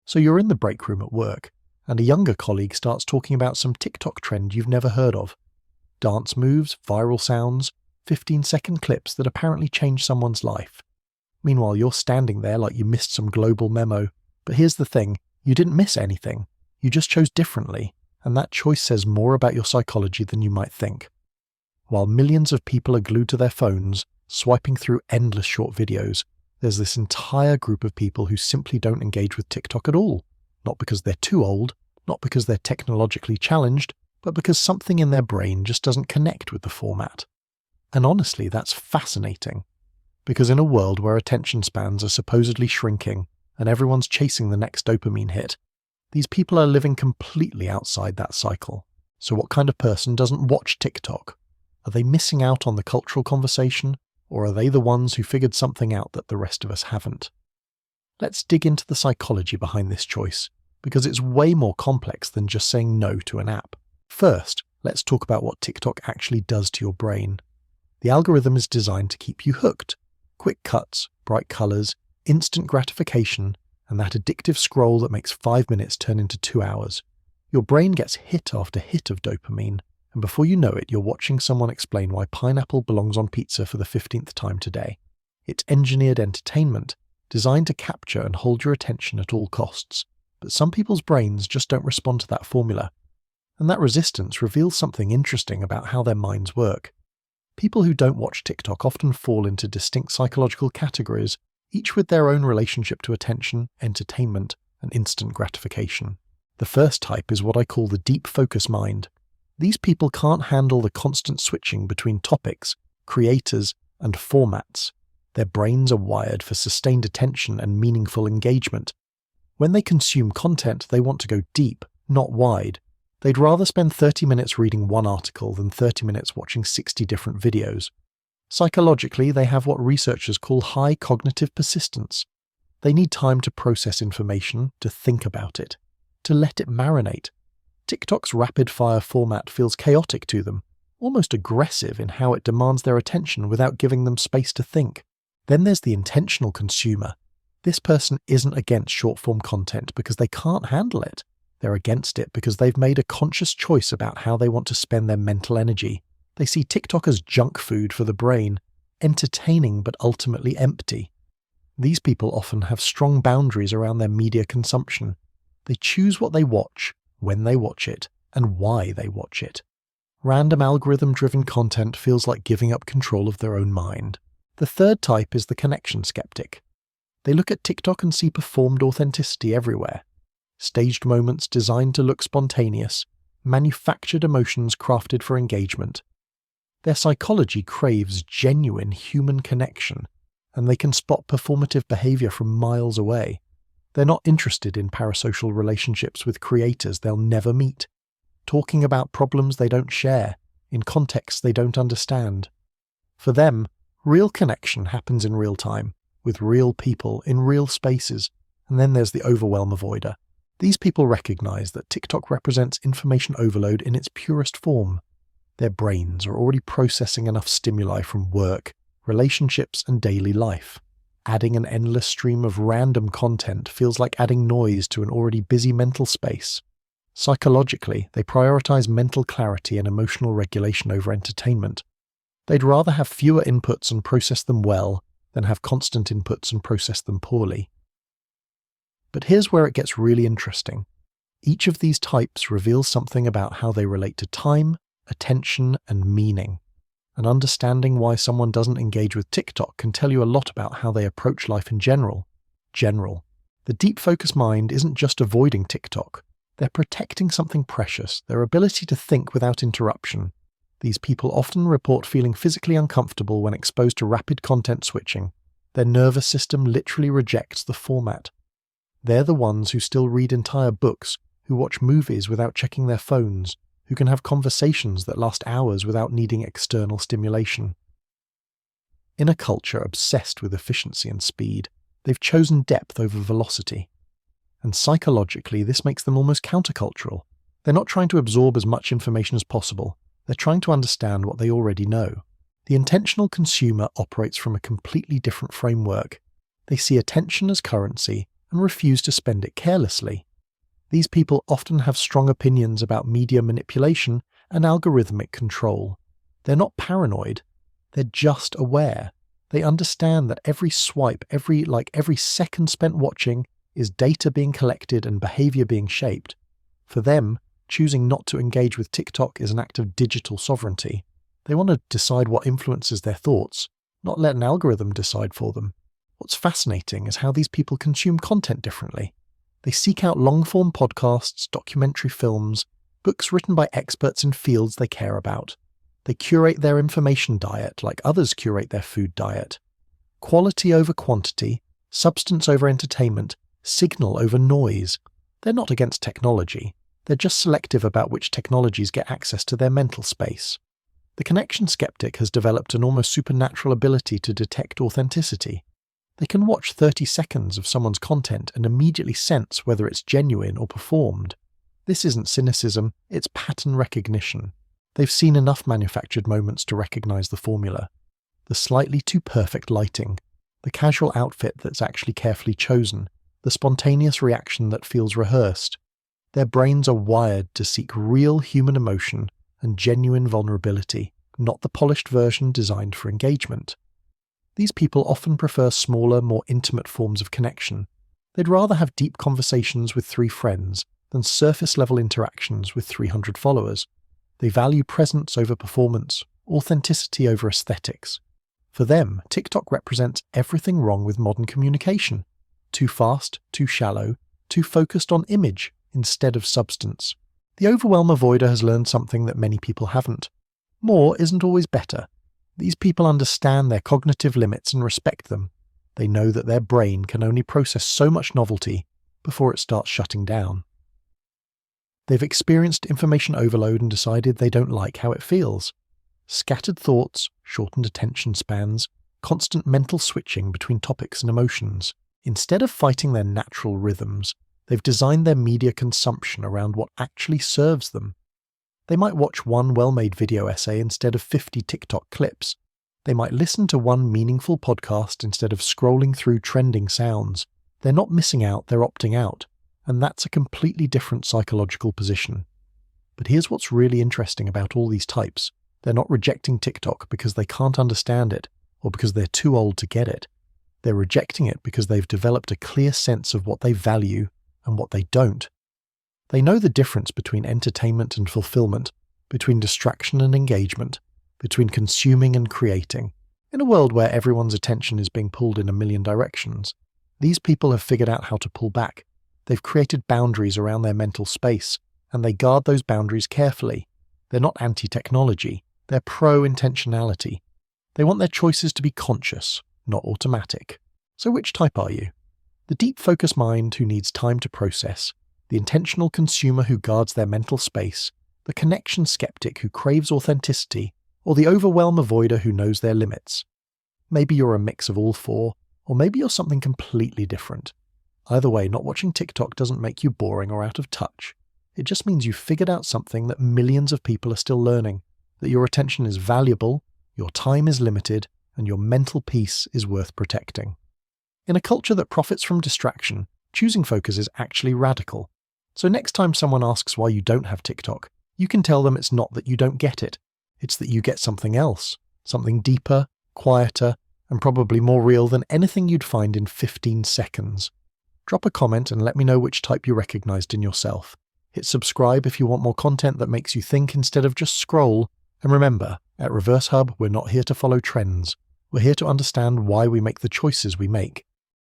So you're in the break room at work, and a younger colleague starts talking about some TikTok trend you've never heard of. Dance moves, viral sounds, 15-second clips that apparently change someone's life. Meanwhile, you're standing there like you missed some global memo. But here's the thing, you didn't miss anything. You just chose differently, and that choice says more about your psychology than you might think. While millions of people are glued to their phones, swiping through endless short videos, there's this entire group of people who simply don't engage with TikTok at all. Not because they're too old, not because they're technologically challenged, but because something in their brain just doesn't connect with the format. And honestly, that's fascinating. Because in a world where attention spans are supposedly shrinking and everyone's chasing the next dopamine hit, these people are living completely outside that cycle. So what kind of person doesn't watch TikTok? Are they missing out on the cultural conversation, or are they the ones who figured something out that the rest of us haven't? Let's dig into the psychology behind this choice, because it's way more complex than just saying no to an app. First, let's talk about what TikTok actually does to your brain. The algorithm is designed to keep you hooked. Quick cuts, bright colors, instant gratification, and that addictive scroll that makes 5 minutes turn into 2 hours. Your brain gets hit after hit of dopamine, and before you know it, you're watching someone explain why pineapple belongs on pizza for the 15th time today. It's engineered entertainment, designed to capture and hold your attention at all costs. But some people's brains just don't respond to that formula. And that resistance reveals something interesting about how their minds work. People who don't watch TikTok often fall into distinct psychological categories, each with their own relationship to attention, entertainment, and instant gratification. The first type is what I call the deep focus mind. These people can't handle the constant switching between topics, creators, and formats. Their brains are wired for sustained attention and meaningful engagement. When they consume content, they want to go deep, not wide. They'd rather spend 30 minutes reading one article than 30 minutes watching 60 different videos. Psychologically, they have what researchers call high cognitive persistence. They need time to process information, to think about it, to let it marinate. TikTok's rapid-fire format feels chaotic to them, almost aggressive in how it demands their attention without giving them space to think. Then there's the intentional consumer. This person isn't against short-form content because they can't handle it. They're against it because they've made a conscious choice about how they want to spend their mental energy. They see TikTok as junk food for the brain, entertaining but ultimately empty. These people often have strong boundaries around their media consumption. They choose what they watch, when they watch it, and why they watch it. Random algorithm-driven content feels like giving up control of their own mind. The third type is the connection skeptic. They look at TikTok and see performed authenticity everywhere. Staged moments designed to look spontaneous, manufactured emotions crafted for engagement. Their psychology craves genuine human connection, and they can spot performative behavior from miles away. They're not interested in parasocial relationships with creators they'll never meet, talking about problems they don't share, in contexts they don't understand. For them, real connection happens in real time, with real people in real spaces, and then there's the overwhelm avoider. These people recognize that TikTok represents information overload in its purest form. Their brains are already processing enough stimuli from work, relationships, and daily life. Adding an endless stream of random content feels like adding noise to an already busy mental space. Psychologically, they prioritize mental clarity and emotional regulation over entertainment. They'd rather have fewer inputs and process them well than have constant inputs and process them poorly. But here's where it gets really interesting. Each of these types reveals something about how they relate to time, attention, and meaning. And understanding why someone doesn't engage with TikTok can tell you a lot about how they approach life in general. The deep focus mind isn't just avoiding TikTok. They're protecting something precious, their ability to think without interruption. These people often report feeling physically uncomfortable when exposed to rapid content switching. Their nervous system literally rejects the format. They're the ones who still read entire books, who watch movies without checking their phones, who can have conversations that last hours without needing external stimulation. In a culture obsessed with efficiency and speed, they've chosen depth over velocity. And psychologically, this makes them almost countercultural. They're not trying to absorb as much information as possible. They're trying to understand what they already know. The intentional consumer operates from a completely different framework. They see attention as currency, and refuse to spend it carelessly. These people often have strong opinions about media manipulation and algorithmic control. They're not paranoid, they're just aware. They understand that every swipe, every second spent watching is data being collected and behavior being shaped. For them, choosing not to engage with TikTok is an act of digital sovereignty. They want to decide what influences their thoughts, not let an algorithm decide for them. What's fascinating is how these people consume content differently. They seek out long-form podcasts, documentary films, books written by experts in fields they care about. They curate their information diet like others curate their food diet. Quality over quantity, substance over entertainment, signal over noise. They're not against technology. They're just selective about which technologies get access to their mental space. The connection skeptic has developed an almost supernatural ability to detect authenticity. They can watch 30 seconds of someone's content and immediately sense whether it's genuine or performed. This isn't cynicism, it's pattern recognition. They've seen enough manufactured moments to recognize the formula. The slightly too perfect lighting, the casual outfit that's actually carefully chosen, the spontaneous reaction that feels rehearsed. Their brains are wired to seek real human emotion and genuine vulnerability, not the polished version designed for engagement. These people often prefer smaller, more intimate forms of connection. They'd rather have deep conversations with 3 friends than surface-level interactions with 300 followers. They value presence over performance, authenticity over aesthetics. For them, TikTok represents everything wrong with modern communication. Too fast, too shallow, too focused on image instead of substance. The overwhelm avoider has learned something that many people haven't. More isn't always better. These people understand their cognitive limits and respect them. They know that their brain can only process so much novelty before it starts shutting down. They've experienced information overload and decided they don't like how it feels. Scattered thoughts, shortened attention spans, constant mental switching between topics and emotions. Instead of fighting their natural rhythms, they've designed their media consumption around what actually serves them. They might watch one well-made video essay instead of 50 TikTok clips. They might listen to one meaningful podcast instead of scrolling through trending sounds. They're not missing out, they're opting out. And that's a completely different psychological position. But here's what's really interesting about all these types. They're not rejecting TikTok because they can't understand it or because they're too old to get it. They're rejecting it because they've developed a clear sense of what they value and what they don't. They know the difference between entertainment and fulfillment, between distraction and engagement, between consuming and creating. In a world where everyone's attention is being pulled in a million directions, these people have figured out how to pull back. They've created boundaries around their mental space, and they guard those boundaries carefully. They're not anti-technology, they're pro-intentionality. They want their choices to be conscious, not automatic. So which type are you? The deep focus mind who needs time to process, the intentional consumer who guards their mental space, the connection skeptic who craves authenticity, or the overwhelm avoider who knows their limits? Maybe you're a mix of all 4, or maybe you're something completely different. Either way, not watching TikTok doesn't make you boring or out of touch. It just means you've figured out something that millions of people are still learning, that your attention is valuable, your time is limited, and your mental peace is worth protecting. In a culture that profits from distraction, choosing focus is actually radical. So next time someone asks why you don't have TikTok, you can tell them it's not that you don't get it. It's that you get something else, something deeper, quieter, and probably more real than anything you'd find in 15 seconds. Drop a comment and let me know which type you recognized in yourself. Hit subscribe if you want more content that makes you think instead of just scroll. And remember, at Reverse Hub, we're not here to follow trends. We're here to understand why we make the choices we make.